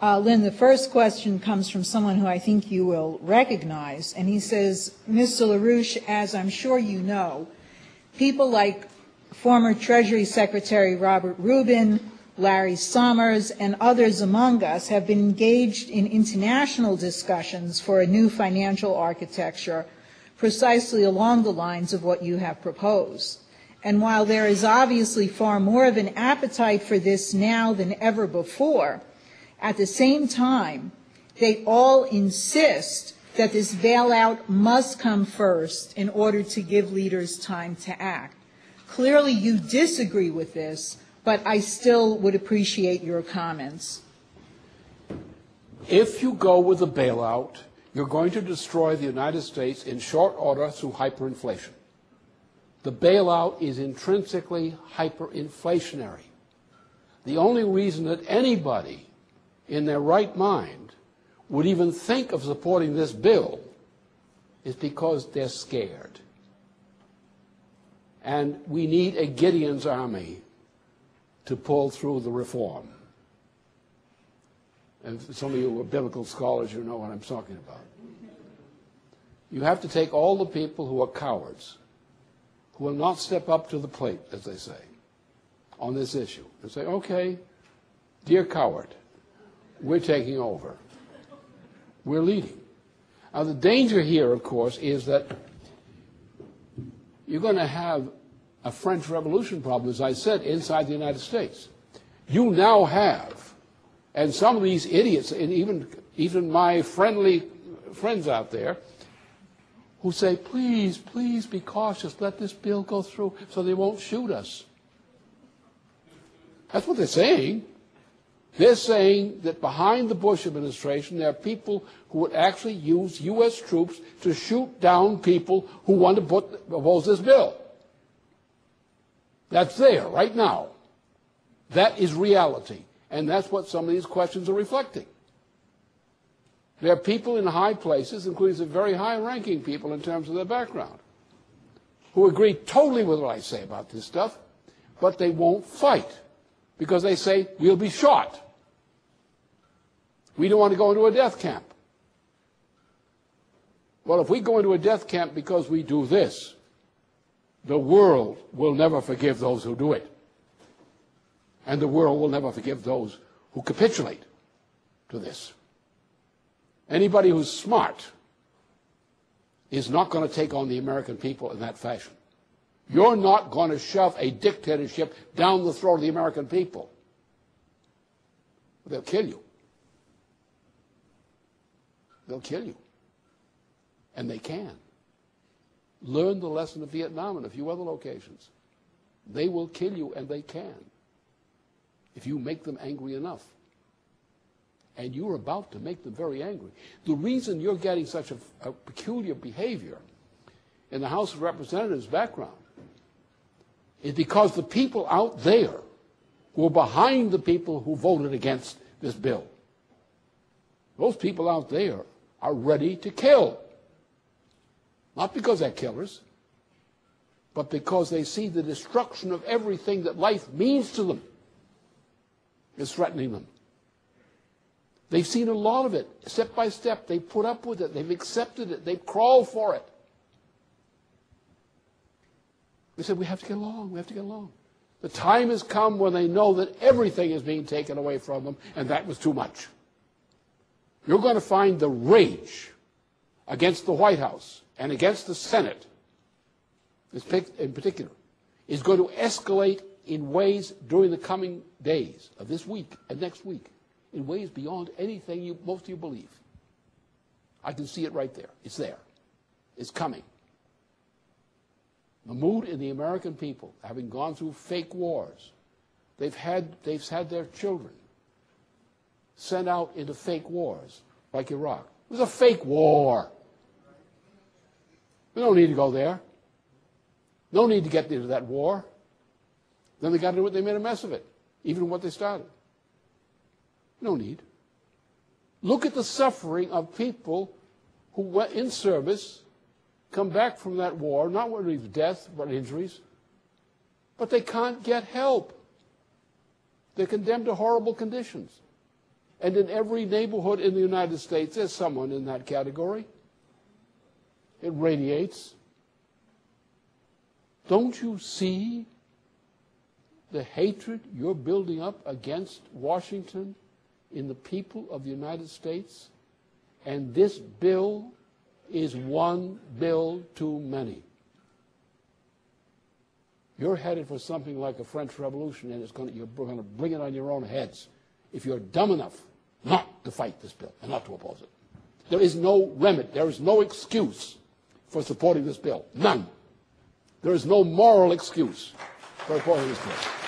Lynn, the first question comes from someone who I think you will recognize, and he says, Mr. LaRouche, as I'm sure you know, people like former Treasury Secretary Robert Rubin, Larry Summers, and others among us have been engaged in international discussions for a new financial architecture precisely along the lines of what you have proposed. And while there is obviously far more of an appetite for this now than ever before, at the same time, they all insist that this bailout must come first in order to give leaders time to act. Clearly, you disagree with this, but I still would appreciate your comments. If you go with a bailout, you're going to destroy the United States in short order through hyperinflation. The bailout is intrinsically hyperinflationary. The only reason that anybody in their right mind would even think of supporting this bill is because they're scared. And we need a Gideon's army to pull through the reform. And some of you who are biblical scholars, you know what I'm talking about. You have to take all the people who are cowards, who will not step up to the plate, as they say, on this issue, and say, okay, dear coward, we're taking over. We're leading. Now, the danger here, of course, is that you're going to have a French Revolution problem, as I said, inside the United States. You now have, and some of these idiots, and even my friendly friends out there, who say, please, please be cautious, let this bill go through so they won't shoot us. That's what they're saying. They're saying that behind the Bush administration, there are people who would actually use U.S. troops to shoot down people who want to oppose this bill. That's there right now. That is reality. And that's what some of these questions are reflecting. There are people in high places, including some very high-ranking people in terms of their background, who agree totally with what I say about this stuff, but they won't fight because they say, we'll be shot. We don't want to go into a death camp. Well, if we go into a death camp because we do this, the world will never forgive those who do it. And the world will never forgive those who capitulate to this. Anybody who's smart is not going to take on the American people in that fashion. You're not going to shove a dictatorship down the throat of the American people. They'll kill you. They'll kill you. And they can. Learn the lesson of Vietnam and a few other locations. They will kill you, and they can, if you make them angry enough. And you're about to make them very angry. The reason you're getting such a peculiar behavior in the House of Representatives background is because the people out there who are behind the people who voted against this bill, those people out there are ready to kill. Not because they're killers, but because they see the destruction of everything that life means to them is threatening them. They've seen a lot of it, step by step. They've put up with it. They've accepted it. They've crawled for it. They said, we have to get along. We have to get along. The time has come when they know that everything is being taken away from them, and that was too much. You're going to find the rage against the White House and against the Senate, in particular, is going to escalate in ways during the coming days of this week and next week, in ways beyond anything most of you believe. I can see it right there. It's there. It's coming. The mood in the American people, having gone through fake wars, they've had their children sent out into fake wars, like Iraq. It was a fake war. We don't need to go there. No need to get into that war. Then they got into it, they made a mess of it, even what they started. No need. Look at the suffering of people who went in service, come back from that war, not with death, but injuries, but they can't get help. They're condemned to horrible conditions. And in every neighborhood in the United States, there's someone in that category. It radiates. Don't you see the hatred you're building up against Washington in the people of the United States? And this bill is one bill too many. You're headed for something like a French Revolution, and you're going to bring it on your own heads if you're dumb enough not to fight this bill and not to oppose it. There is no remedy. There is no excuse for supporting this bill. None. There is no moral excuse for opposing this bill.